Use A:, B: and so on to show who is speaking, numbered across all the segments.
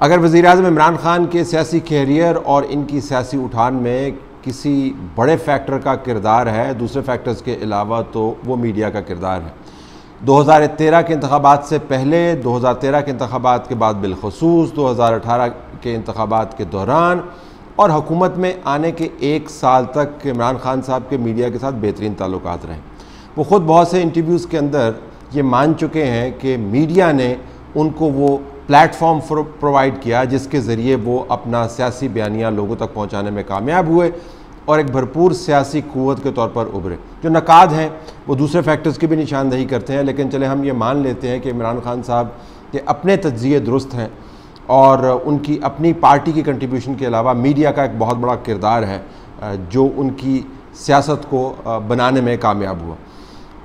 A: अगर वज़ीर-ए-आज़म इमरान खान के सियासी कैरियर और इनकी सियासी उठान में किसी बड़े फैक्टर का किरदार है दूसरे फैक्टर्स के अलावा, तो वो मीडिया का किरदार है। 2013 के इंतखाबात से पहले, 2013 के इंतखाबात के बाद बिलखसूस, 2018 के इंतखाबात के दौरान और हुकूमत में आने के 1 साल तक इमरान खान साहब के मीडिया के साथ बेहतरीन ताल्लुकात रहे। वो ख़ुद बहुत से इंटरव्यूज़ के अंदर ये मान चुके हैं कि मीडिया ने उनको वो प्लेटफॉर्म प्रोवाइड किया जिसके ज़रिए वो अपना सियासी बयानिया लोगों तक पहुंचाने में कामयाब हुए और एक भरपूर सियासी क़ुव्वत के तौर पर उभरे। जो नकाद हैं वो दूसरे फैक्टर्स की भी निशानदही करते हैं, लेकिन चले हम ये मान लेते हैं कि इमरान खान साहब के अपने तज्ज़िये दुरुस्त हैं और उनकी अपनी पार्टी की कंट्रीब्यूशन के अलावा मीडिया का एक बहुत बड़ा किरदार है जो उनकी सियासत को बनाने में कामयाब हुआ।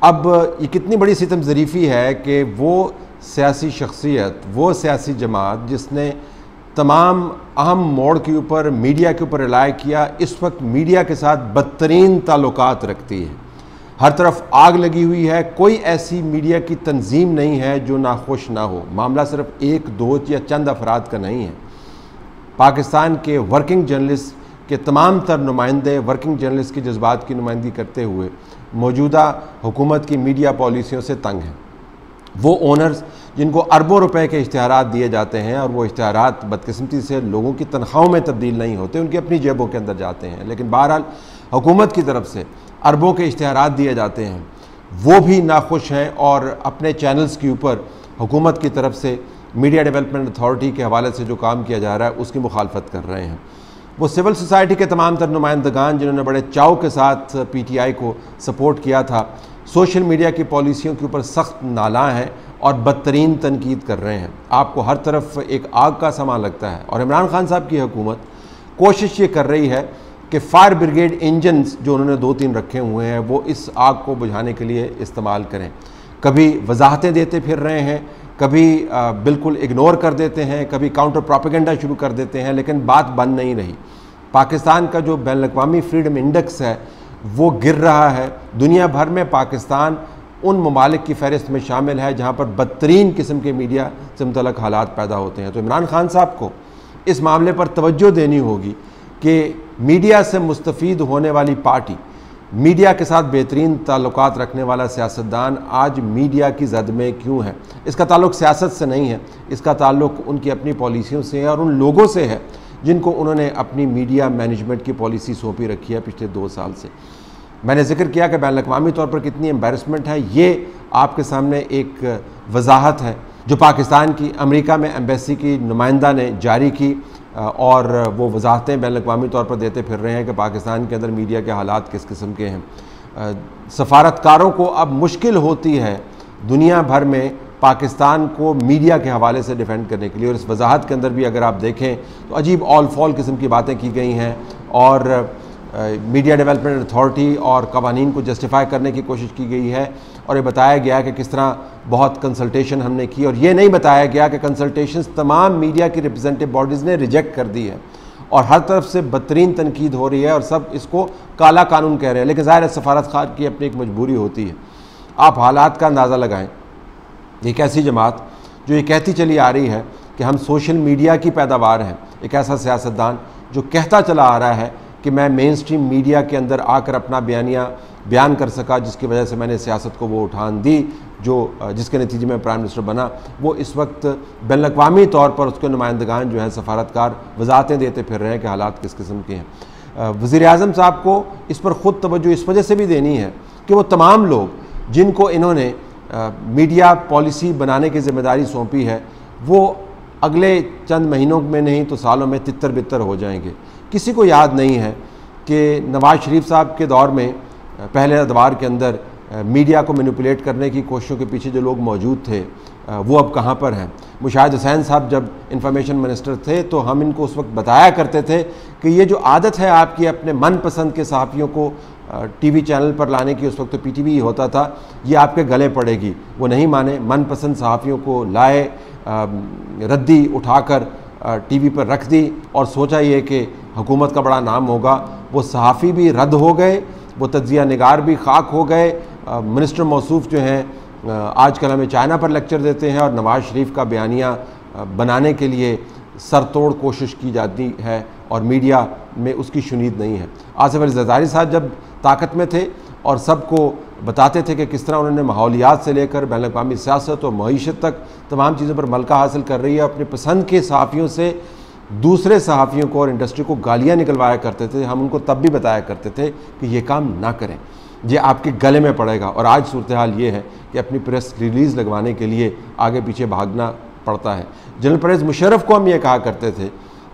A: अब ये कितनी बड़ी सितम ज़रीफ़ी है कि वो सियासी शख्सियत, वो सियासी जमात जिसने तमाम अहम मोड़ के ऊपर मीडिया के ऊपर रिलाय किया, इस वक्त मीडिया के साथ बदतरीन ताल्लुकात रखती है। हर तरफ आग लगी हुई है। कोई ऐसी मीडिया की तंजीम नहीं है जो नाखुश ना हो। मामला सिर्फ एक दो या चंद अफराद का नहीं है। पाकिस्तान के वर्किंग जर्नलिस्ट के तमाम तर नुमाइंदे वर्किंग जर्नलिस्ट की जज्बात की नुमाइंदगी करते हुए मौजूदा हुकूमत की मीडिया पॉलिसियों से तंग हैं। वो ओनर्स जिनको अरबों रुपए के इश्तिहारात दिए जाते हैं और वो इश्तिहारात बदकिस्मती से लोगों की तनख्वाहों में तब्दील नहीं होते, उनकी अपनी जेबों के अंदर जाते हैं, लेकिन बहरहाल हुकूमत की तरफ से अरबों के इश्तिहारात दिए जाते हैं, वो भी नाखुश हैं और अपने चैनल्स के ऊपर हुकूमत की तरफ से मीडिया डेवलपमेंट अथॉरिटी के हवाले से जो काम किया जा रहा है उसकी मुखालफत कर रहे हैं। वो सिविल सोसाइटी के तमाम तर नुमाइंदगान जिन्होंने बड़े चाव के साथ PTI को सपोर्ट किया था, सोशल मीडिया की पॉलिसियों के ऊपर सख्त नाला हैं और बदतरीन तनकीद कर रहे हैं। आपको हर तरफ एक आग का समा लगता है और इमरान खान साहब की हुकूमत कोशिश ये कर रही है कि फायर ब्रिगेड इंजन्स जो उन्होंने 2-3 रखे हुए हैं वो इस आग को बुझाने के लिए इस्तेमाल करें। कभी वजाहतें देते फिर रहे हैं, कभी बिल्कुल इग्नोर कर देते हैं, कभी काउंटर प्रोपेगेंडा शुरू कर देते हैं, लेकिन बात बन नहीं रही। पाकिस्तान का जो बैनुल-अक़वामी फ्रीडम इंडेक्स है वो गिर रहा है। दुनिया भर में पाकिस्तान उन ममालिक की फ़हरिस्त में शामिल है जहाँ पर बदतरीन किस्म के मीडिया से मुतल्लक़ हालात पैदा होते हैं। तो इमरान खान साहब को इस मामले पर तवज्जो देनी होगी कि मीडिया से मुस्तफ़ीद होने वाली पार्टी, मीडिया के साथ बेहतरीन ताल्लुकात रखने वाला सियासतदान आज मीडिया की जद में क्यों है। इसका ताल्लुक सियासत से नहीं है, इसका ताल्लुक उनकी अपनी पॉलिसियों से है और उन लोगों से है जिनको उन्होंने अपनी मीडिया मैनेजमेंट की पॉलिसी सौंपी रखी है पिछले 2 साल से। मैंने जिक्र किया कि बैनुल-अक़वामी तौर पर कितनी एम्बैरसमेंट है, ये आपके सामने एक वजाहत है जो पाकिस्तान की अमेरिका में एम्बेसी की नुमाइंदा ने जारी की और वो वजाहतें बैनुल-अक़वामी तौर पर देते फिर रहे हैं कि पाकिस्तान के अंदर मीडिया के हालात किस किस्म के हैं। सफारतकारों को अब मुश्किल होती है दुनिया भर में पाकिस्तान को मीडिया के हवाले से डिफेंड करने के लिए, और इस वजाहत के अंदर भी अगर आप देखें तो अजीब ऑल फॉल किस्म की बातें की गई हैं और मीडिया डेवलपमेंट अथॉरिटी और कवानीन को जस्टिफाई करने की कोशिश की गई है और ये बताया गया कि किस तरह बहुत कंसल्टेशन हमने की, और ये नहीं बताया गया कि कंसल्टेशंस तमाम मीडिया की रिप्रेजेंटेटिव बॉडीज़ ने रिजेक्ट कर दी है और हर तरफ से बदतरीन तनकीद हो रही है और सब इसको काला कानून कह रहे हैं। लेकिन ज़ाहिर है सफारतखार की अपनी एक मजबूरी होती है। आप हालात का अंदाज़ा लगाएँ। एक ऐसी जमात जो ये कहती चली आ रही है कि हम सोशल मीडिया की पैदावार हैं, एक ऐसा सियासतदान जो कहता चला आ रहा है कि मैं मेन स्ट्रीम मीडिया के अंदर आकर अपना बयान कर सका, जिसकी वजह से मैंने सियासत को वो उठान दी जिसके नतीजे में प्राइम मिनिस्टर बना, वो इस वक्त बैनुल-अक़वामी तौर पर उसके नुमाइंदगान जो हैं सफारतकार वजाहतें देते फिर रहे हैं कि हालात किस किस्म के हैं। वज़ीर-ए-आज़म साहब को इस पर ख़ुद तवज्जो इस वजह से भी देनी है कि वो तमाम लोग जिनको इन्होंने मीडिया पॉलिसी बनाने की ज़िम्मेदारी सौंपी है वो अगले चंद महीनों में नहीं तो सालों में तितर बितर हो जाएंगे। किसी को याद नहीं है कि नवाज़ शरीफ साहब के दौर में पहले अदवार के अंदर मीडिया को मैनिपुलेट करने की कोशिशों के पीछे जो लोग मौजूद थे वो अब कहाँ पर हैं। मुशाहिद हुसैन साहब जब इंफॉर्मेशन मिनिस्टर थे तो हम इनको उस वक्त बताया करते थे कि ये जो आदत है आपकी अपने मनपसंद के सहाफ़ियों को टीवी चैनल पर लाने की, उस वक्त तो PTV होता था, ये आपके गले पड़ेगी। वो नहीं माने, मनपसंद सहाफ़ियों को लाए, रद्दी उठाकर टीवी पर रख दी और सोचा ये कि हुकूमत का बड़ा नाम होगा। वो सहाफ़ी भी रद्द हो गए, वो तज्ज़िया निगार भी खाक हो गए। मिनिस्टर मौसूफ जो हैं आजकल हमें चाइना पर लेक्चर देते हैं और नवाज़ शरीफ का बयानिया बनाने के लिए सरतोड़ कोशिश की जाती है और मीडिया में उसकी शुनीद नहीं है। आसिफ अली ज़रदारी साहब जब ताकत में थे और सबको बताते थे कि किस तरह उन्होंने माहौलियात से लेकर बैनुल-अक़वामी सियासत और मईशत तक तमाम चीज़ों पर मलका हासिल कर रही है, अपने पसंद के सहाफ़ियों से दूसरे सहाफ़ियों को और इंडस्ट्री को गालियाँ निकलवाया करते थे। हम उनको तब भी बताया करते थे कि ये काम ना करें, ये आपके गले में पड़ेगा। और आज सूरत हाल ये है कि अपनी प्रेस रिलीज़ लगवाने के लिए आगे पीछे भागना पड़ता है। जनरल परवेज़ मुशर्रफ को हम ये कहा करते थे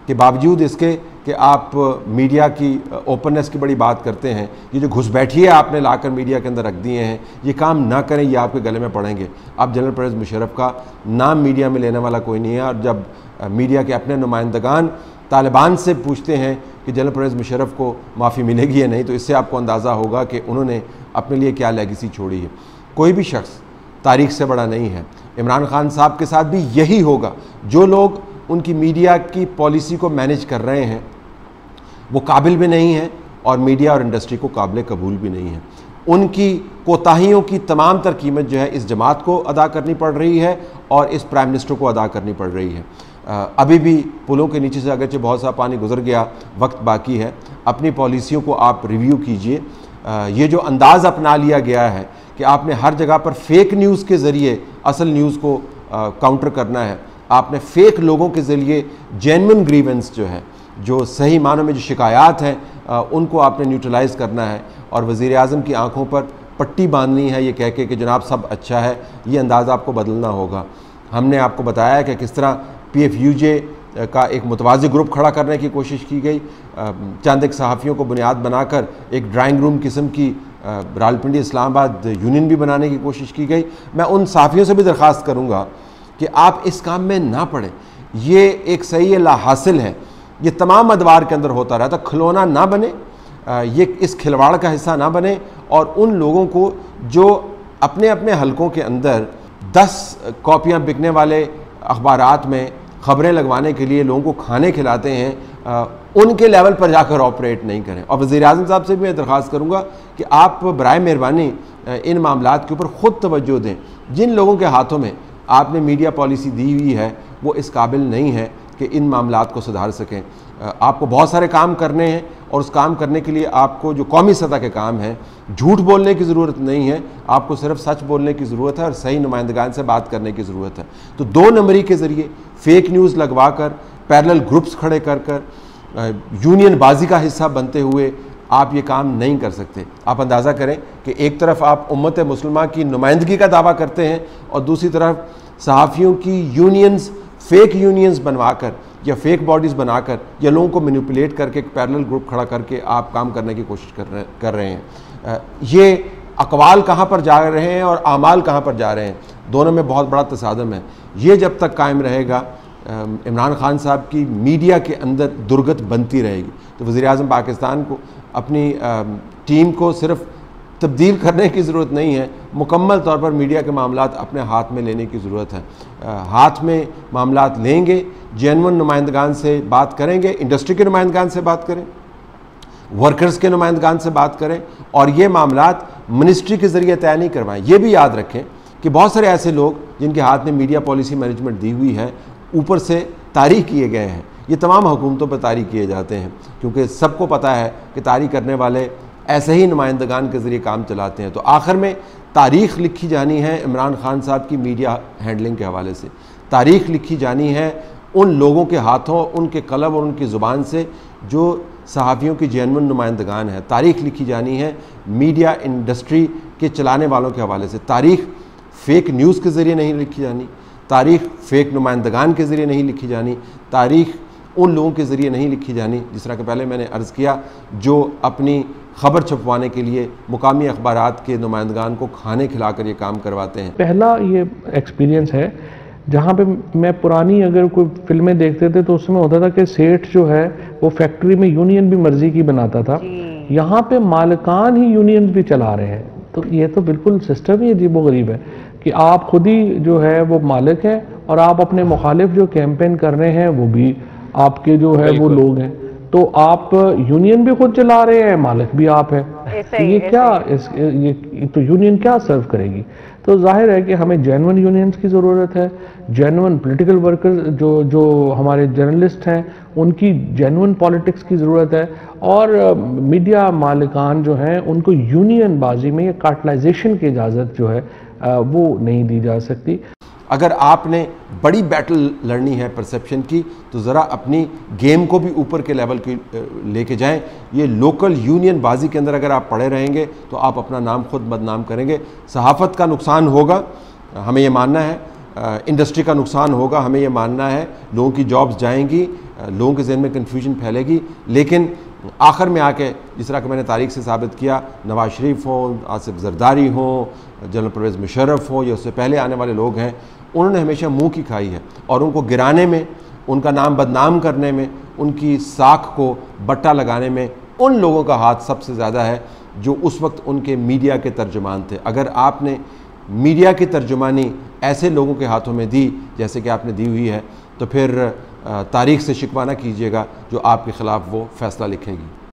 A: कि बावजूद इसके कि आप मीडिया की ओपननेस की बड़ी बात करते हैं, ये जो घुसपैठिए आपने लाकर मीडिया के अंदर रख दिए हैं, ये काम ना करें, ये आपके गले में पड़ेंगे। अब जनरल परवेज़ मुशर्रफ का नाम मीडिया में लेने वाला कोई नहीं है। और जब मीडिया के अपने नुमाइंदगान तालिबान से पूछते हैं कि जनरल परवेज़ मुशर्रफ को माफ़ी मिलेगी या नहीं, तो इससे आपको अंदाज़ा होगा कि उन्होंने अपने लिए क्या लेगेसी छोड़ी है। कोई भी शख्स तारीख से बड़ा नहीं है। इमरान खान साहब के साथ भी यही होगा। जो लोग उनकी मीडिया की पॉलिसी को मैनेज कर रहे हैं वो काबिल भी नहीं है और मीडिया और इंडस्ट्री को काबिल कबूल भी नहीं है। उनकी कोताहियों की तमाम तर कीमत जो है इस जमात को अदा करनी पड़ रही है और इस प्राइम मिनिस्टर को अदा करनी पड़ रही है। अभी भी पुलों के नीचे से अगरचे बहुत सा पानी गुजर गया, वक्त बाकी है। अपनी पॉलिसियों को आप रिव्यू कीजिए। ये जो अंदाज़ अपना लिया गया है कि आपने हर जगह पर फेक न्यूज़ के ज़रिए असल न्यूज़ को काउंटर करना है, आपने फेक लोगों के ज़रिए जेन्युइन ग्रीवेंस जो है, जो सही मानों में जो शिकायत हैं उनको आपने न्यूट्रलाइज़ करना है और वज़ीर आज़म की आंखों पर पट्टी बांधनी है ये कह के कि जनाब सब अच्छा है। ये अंदाज़ आपको बदलना होगा। हमने आपको बताया कि किस तरह PFUJ का एक मुतवाज़ी ग्रुप खड़ा करने की कोशिश की गई, चंद एक सहाफ़ियों को बुनियाद बनाकर एक ड्राइंग रूम किस्म की रावलपिंडी इस्लामाबाद यूनियन भी बनाने की कोशिश की गई। मैं उन सहाफ़ियों से भी दरख्वास्त करूँगा कि आप इस काम में ना पड़ें। ये एक सही ला हासिल है, ये तमाम अदवार के अंदर होता रहता, खिलौना ना बने, ये इस खिलवाड़ का हिस्सा ना बने। और उन लोगों को जो अपने अपने हलकों के अंदर 10 कॉपियाँ बिकने वाले अखबारात में ख़बरें लगवाने के लिए लोगों को खाने खिलाते हैं, उनके लेवल पर जाकर ऑपरेट नहीं करें। और वज़ीर आज़म साहब से भी मैं दरख्वास्त करूँगा कि आप बराए मेहरबानी इन मामलात के ऊपर ख़ुद तवज्जो दें। जिन लोगों के हाथों में आपने मीडिया पॉलिसी दी हुई है वो इस काबिल नहीं है कि इन मामलात को सुधार सकें। आपको बहुत सारे काम करने हैं और उस काम करने के लिए आपको जो कौमी सतह के काम हैं, झूठ बोलने की ज़रूरत नहीं है, आपको सिर्फ सच बोलने की ज़रूरत है और सही नुमाइंदगान से बात करने की ज़रूरत है। तो 2 नंबरी के ज़रिए फेक न्यूज़ लगवा कर, पैरेलल ग्रुप्स खड़े कर कर, यूनियन बाजी का हिस्सा बनते हुए आप ये काम नहीं कर सकते। आप अंदाज़ा करें कि एक तरफ आप उम्मत मुस्लिमा की नुमाइंदगी का दावा करते हैं और दूसरी तरफ सहाफ़ियों की यूनियंस, फेक यूनियंस बनवाकर या फेक बॉडीज़ बनाकर या लोगों को मैनिपुलेट करके एक पैरेलल ग्रुप खड़ा करके आप काम करने की कोशिश कर रहे हैं। ये अक़वाल कहाँ पर जा रहे हैं और आमाल कहाँ पर जा रहे हैं, दोनों में बहुत बड़ा तसादम है। ये जब तक कायम रहेगा इमरान खान साहब की मीडिया के अंदर दुर्गत बनती रहेगी। तो वज़ीर आज़म पाकिस्तान को अपनी टीम को सिर्फ तब्दील करने की ज़रूरत नहीं है, मुकम्मल तौर पर मीडिया के मामलात अपने हाथ में लेने की ज़रूरत है। हाथ में मामलात लेंगे, जेन्युइन नुमाइंदगान से बात करेंगे, इंडस्ट्री के नुमाइंदगान से बात करें, वर्कर्स के नुमाइंदगान से बात करें और ये मामलात मिनिस्ट्री के ज़रिए तय नहीं करवाएं। ये भी याद रखें कि बहुत सारे ऐसे लोग जिनके हाथ में मीडिया पॉलिसी मैनेजमेंट दी हुई है, ऊपर से तारीख किए गए हैं। ये तमाम हुकूमतों पर तारीख किए जाते हैं क्योंकि सबको पता है कि तारीख करने वाले ऐसे ही नुमाइंदगान के ज़रिए काम चलाते हैं। तो आखिर में तारीख़ लिखी जानी है इमरान खान साहब की मीडिया हैंडलिंग के हवाले से, तारीख़ लिखी जानी है उन लोगों के हाथों, उनके कलम और उनकी ज़ुबान से जो सहाफ़ियों की जेन्युइन नुमाइंदगान है। तारीख़ लिखी जानी है मीडिया इंडस्ट्री के चलाने वालों के हवाले से। तारीख़ फ़ेक न्यूज़ के ज़रिए नहीं लिखी जानी, तारीख़ फ़ेक नुमाइंदगान के ज़रिए नहीं लिखी जानी, तारीख़ उन लोगों के ज़रिए नहीं लिखी जानी जिस तरह के पहले मैंने अर्ज़ किया, जो अपनी ख़बर छपवाने के लिए मुकामी अखबारात के नुमाइंदगान को खाने खिलाकर ये काम करवाते हैं।
B: पहला ये एक्सपीरियंस है जहाँ पे मैं पुरानी अगर कोई फिल्में देखते थे तो उसमें होता था कि सेठ जो है वो फैक्ट्री में यूनियन भी मर्जी की बनाता था, यहाँ पे मालिकान ही यूनियन भी चला रहे हैं। तो ये तो बिल्कुल सिस्टम ही अजीबोगरीब है कि आप खुद ही जो है वो मालिक हैं और आप अपने मुखालिफ जो कैंपेन कर रहे हैं वो भी आपके जो है वो लोग हैं। तो आप यूनियन भी खुद चला रहे हैं, मालिक भी आप हैं, तो ये क्या ये तो यूनियन क्या सर्व करेगी? तो जाहिर है कि हमें जेन्युइन यूनियंस की ज़रूरत है, जेन्युइन पॉलिटिकल वर्कर जो हमारे जर्नलिस्ट हैं उनकी जेन्युइन पॉलिटिक्स की ज़रूरत है, और मीडिया मालिकान जो हैं उनको यूनियन बाजी में या कार्टलाइजेशन की इजाज़त जो है वो नहीं दी जा सकती।
A: अगर आपने बड़ी बैटल लड़नी है परसेप्शन की, तो ज़रा अपनी गेम को भी ऊपर के लेवल की लेके जाएं। ये लोकल यूनियन बाजी के अंदर अगर आप पड़े रहेंगे तो आप अपना नाम खुद बदनाम करेंगे। सहाफ़त का नुकसान होगा, हमें ये मानना है, इंडस्ट्री का नुकसान होगा, हमें ये मानना है, लोगों की जॉब्स जाएंगी, लोगों के जहन में कन्फ्यूजन फैलेगी, लेकिन आखिर में आके जिस तरह कि मैंने तारीख से साबित किया, नवाज शरीफ हों, आसिफ जरदारी हों, जनरल परवेज़ मुशर्रफ हों, या उससे पहले आने वाले लोग हैं, उन्होंने हमेशा मुंह की खाई है, और उनको गिराने में, उनका नाम बदनाम करने में, उनकी साख को बट्टा लगाने में उन लोगों का हाथ सबसे ज़्यादा है जो उस वक्त उनके मीडिया के तर्जुमान थे। अगर आपने मीडिया की तर्जुमानी ऐसे लोगों के हाथों में दी जैसे कि आपने दी हुई है, तो फिर तारीख से शिकवा ना कीजिएगा जो आपके ख़िलाफ़ वो फ़ैसला लिखेगी।